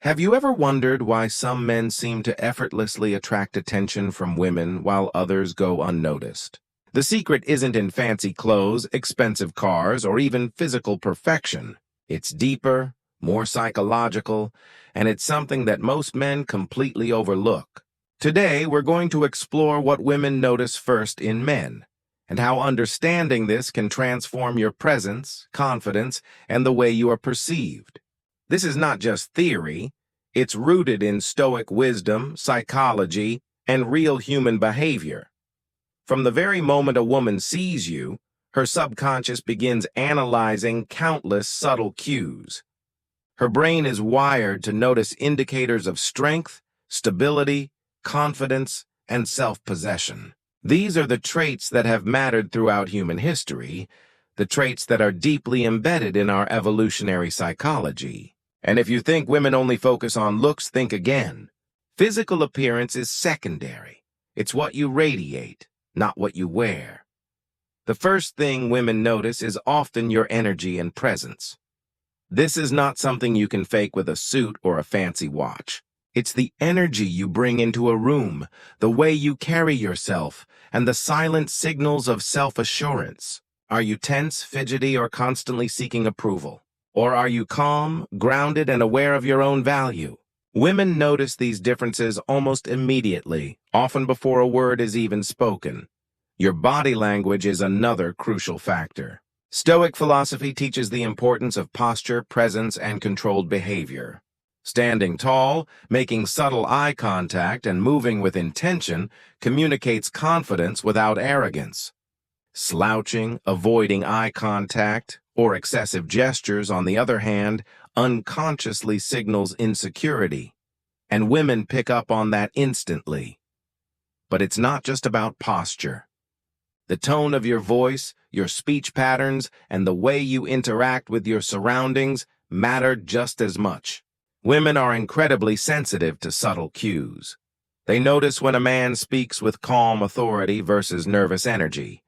Have you ever wondered why some men seem to effortlessly attract attention from women while others go unnoticed? The secret isn't in fancy clothes, expensive cars, or even physical perfection. It's deeper, more psychological, and it's something that most men completely overlook. Today, we're going to explore what women notice first in men, and how understanding this can transform your presence, confidence, and the way you are perceived. This is not just theory, it's rooted in Stoic wisdom, psychology, and real human behavior. From the very moment a woman sees you, her subconscious begins analyzing countless subtle cues. Her brain is wired to notice indicators of strength, stability, confidence, and self-possession. These are the traits that have mattered throughout human history, the traits that are deeply embedded in our evolutionary psychology. And if you think women only focus on looks, think again. Physical appearance is secondary. It's what you radiate, not what you wear. The first thing women notice is often your energy and presence. This is not something you can fake with a suit or a fancy watch. It's the energy you bring into a room, the way you carry yourself, and the silent signals of self-assurance. Are you tense, fidgety, or constantly seeking approval? Or are you calm, grounded, and aware of your own value? Women notice these differences almost immediately, often before a word is even spoken. Your body language is another crucial factor. Stoic philosophy teaches the importance of posture, presence, and controlled behavior. Standing tall, making subtle eye contact, and moving with intention communicates confidence without arrogance. Slouching, avoiding eye contact, or excessive gestures, on the other hand, unconsciously signals insecurity, and women pick up on that instantly. But it's not just about posture. The tone of your voice, your speech patterns, and the way you interact with your surroundings matter just as much. Women are incredibly sensitive to subtle cues. They notice when a man speaks with calm authority versus nervous energy.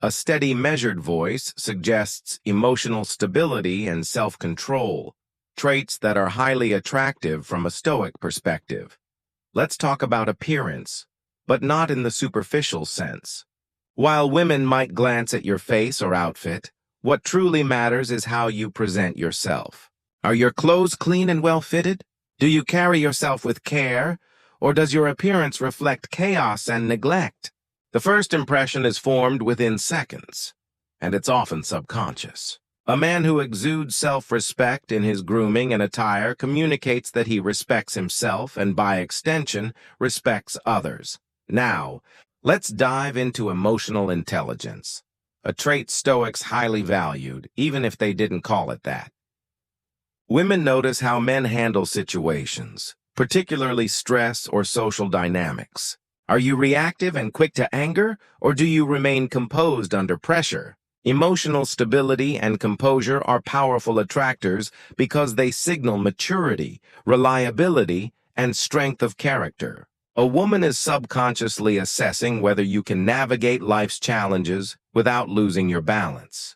A steady, measured voice suggests emotional stability and self-control, traits that are highly attractive from a Stoic perspective. Let's talk about appearance, but not in the superficial sense. While women might glance at your face or outfit, what truly matters is how you present yourself. Are your clothes clean and well-fitted? Do you carry yourself with care, or does your appearance reflect chaos and neglect? The first impression is formed within seconds, and it's often subconscious. A man who exudes self-respect in his grooming and attire communicates that he respects himself and, by extension, respects others. Now, let's dive into emotional intelligence, a trait Stoics highly valued, even if they didn't call it that. Women notice how men handle situations, particularly stress or social dynamics. Are you reactive and quick to anger, or do you remain composed under pressure? Emotional stability and composure are powerful attractors because they signal maturity, reliability, and strength of character. A woman is subconsciously assessing whether you can navigate life's challenges without losing your balance.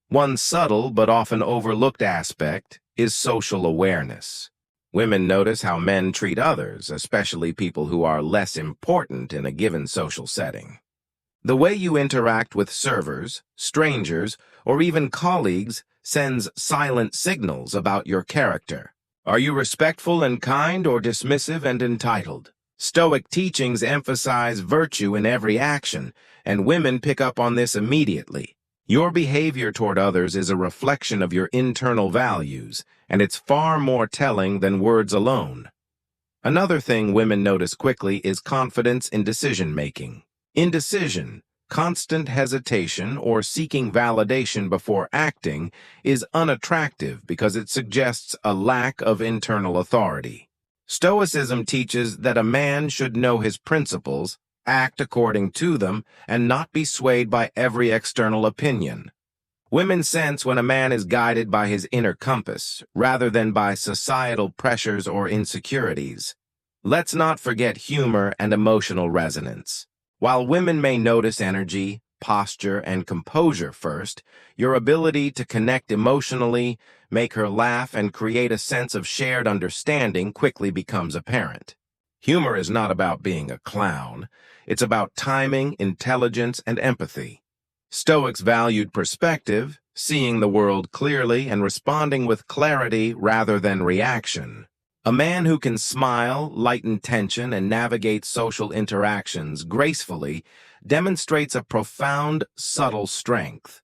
One subtle but often overlooked aspect is social awareness. Women notice how men treat others, especially people who are less important in a given social setting. The way you interact with servers, strangers, or even colleagues sends silent signals about your character. Are you respectful and kind, or dismissive and entitled? Stoic teachings emphasize virtue in every action, and women pick up on this immediately. Your behavior toward others is a reflection of your internal values, and it's far more telling than words alone. Another thing women notice quickly is confidence in decision-making. Indecision, constant hesitation, or seeking validation before acting is unattractive because it suggests a lack of internal authority. Stoicism teaches that a man should know his principles, act according to them, and not be swayed by every external opinion. Women sense when a man is guided by his inner compass, rather than by societal pressures or insecurities. Let's not forget humor and emotional resonance. While women may notice energy, posture, and composure first, your ability to connect emotionally, make her laugh, and create a sense of shared understanding quickly becomes apparent. Humor is not about being a clown. It's about timing, intelligence, and empathy. Stoics valued perspective, seeing the world clearly and responding with clarity rather than reaction. A man who can smile, lighten tension, and navigate social interactions gracefully demonstrates a profound, subtle strength.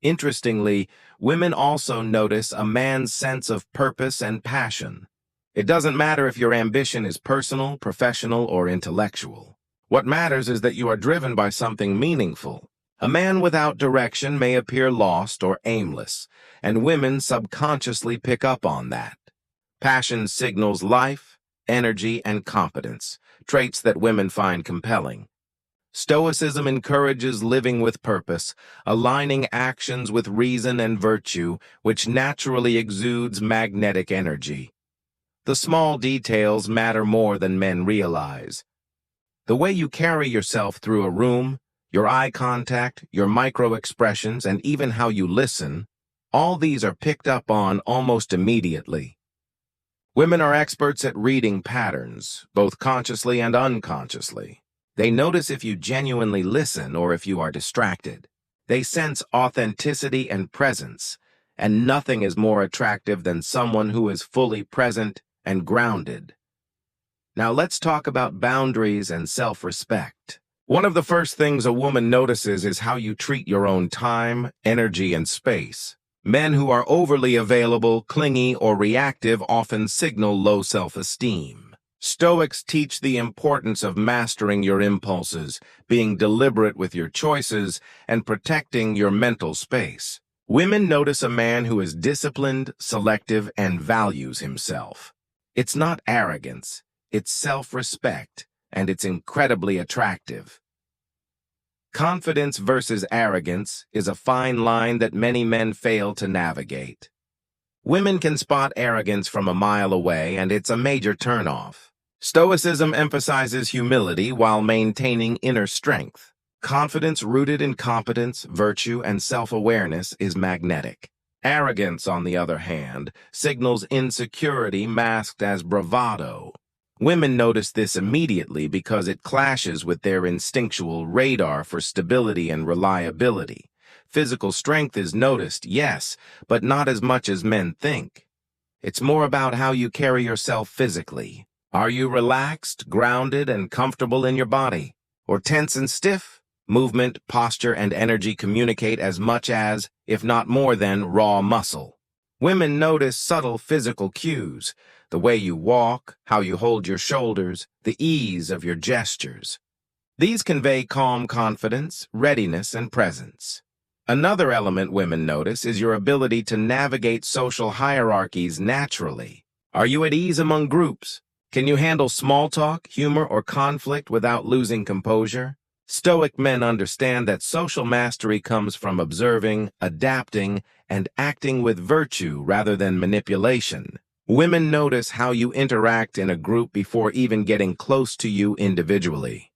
Interestingly, women also notice a man's sense of purpose and passion. It doesn't matter if your ambition is personal, professional, or intellectual. What matters is that you are driven by something meaningful. A man without direction may appear lost or aimless, and women subconsciously pick up on that. Passion signals life, energy, and competence, traits that women find compelling. Stoicism encourages living with purpose, aligning actions with reason and virtue, which naturally exudes magnetic energy. The small details matter more than men realize. The way you carry yourself through a room, your eye contact, your micro-expressions, and even how you listen, all these are picked up on almost immediately. Women are experts at reading patterns, both consciously and unconsciously. They notice if you genuinely listen or if you are distracted. They sense authenticity and presence, and nothing is more attractive than someone who is fully present and grounded. Now let's talk about boundaries and self-respect. One of the first things a woman notices is how you treat your own time, energy, and space. Men who are overly available, clingy, or reactive often signal low self-esteem. Stoics teach the importance of mastering your impulses, being deliberate with your choices, and protecting your mental space. Women notice a man who is disciplined, selective, and values himself. It's not arrogance, it's self-respect, and it's incredibly attractive. Confidence versus arrogance is a fine line that many men fail to navigate. Women can spot arrogance from a mile away, and it's a major turnoff. Stoicism emphasizes humility while maintaining inner strength. Confidence rooted in competence, virtue, and self-awareness is magnetic. Arrogance, on the other hand, signals insecurity masked as bravado. Women notice this immediately because it clashes with their instinctual radar for stability and reliability. Physical strength is noticed, yes, but not as much as men think. It's more about how you carry yourself physically. Are you relaxed, grounded, and comfortable in your body? Or tense and stiff? Movement, posture, and energy communicate as much as, if not more than, raw muscle. Women notice subtle physical cues, the way you walk, how you hold your shoulders, the ease of your gestures. These convey calm confidence, readiness, and presence. Another element women notice is your ability to navigate social hierarchies naturally. Are you at ease among groups? Can you handle small talk, humor, or conflict without losing composure? Stoic men understand that social mastery comes from observing, adapting, and acting with virtue rather than manipulation. Women notice how you interact in a group before even getting close to you individually.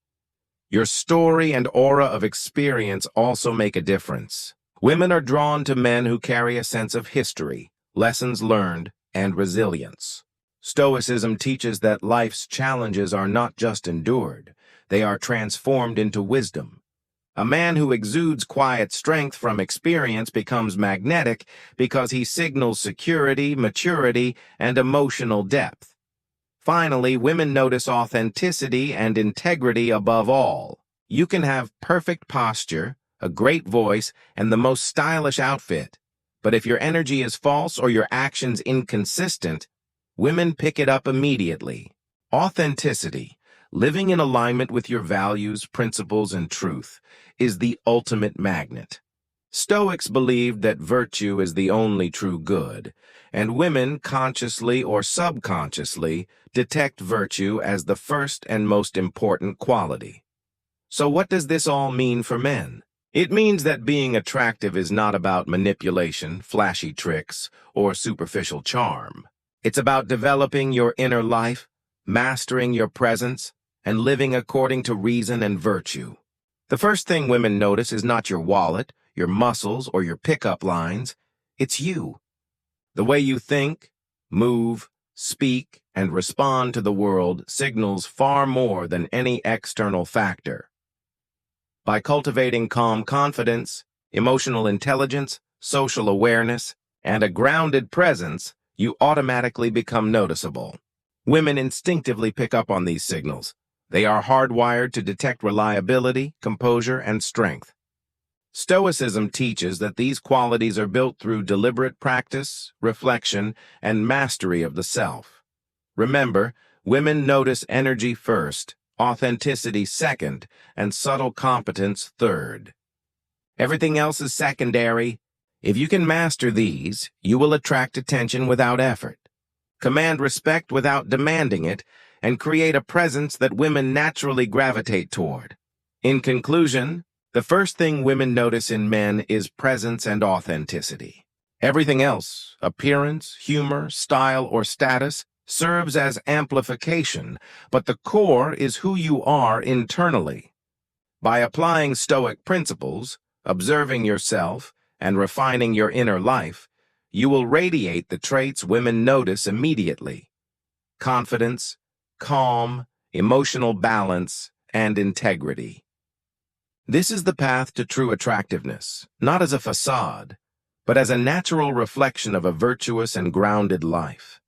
Your story and aura of experience also make a difference. Women are drawn to men who carry a sense of history, lessons learned, and resilience. Stoicism teaches that life's challenges are not just endured, they are transformed into wisdom. A man who exudes quiet strength from experience becomes magnetic because he signals security, maturity, and emotional depth. Finally, women notice authenticity and integrity above all. You can have perfect posture, a great voice, and the most stylish outfit, but if your energy is false or your actions inconsistent, women pick it up immediately. Authenticity, living in alignment with your values, principles, and truth, is the ultimate magnet. Stoics believed that virtue is the only true good, and women, consciously or subconsciously, detect virtue as the first and most important quality. So what does this all mean for men? It means that being attractive is not about manipulation, flashy tricks, or superficial charm. It's about developing your inner life, mastering your presence, and living according to reason and virtue. The first thing women notice is not your wallet, your muscles, or your pickup lines. It's you. The way you think, move, speak, and respond to the world signals far more than any external factor. By cultivating calm confidence, emotional intelligence, social awareness, and a grounded presence, you automatically become noticeable. Women instinctively pick up on these signals. They are hardwired to detect reliability, composure, and strength. Stoicism teaches that these qualities are built through deliberate practice, reflection, and mastery of the self. Remember, women notice energy first, authenticity second, and subtle competence third. Everything else is secondary. If you can master these, you will attract attention without effort, command respect without demanding it, and create a presence that women naturally gravitate toward. In conclusion, the first thing women notice in men is presence and authenticity. Everything else, appearance, humor, style, or status, serves as amplification, but the core is who you are internally. By applying Stoic principles, observing yourself, and refining your inner life, you will radiate the traits women notice immediately: confidence, calm, emotional balance, and integrity. This is the path to true attractiveness, not as a facade, but as a natural reflection of a virtuous and grounded life.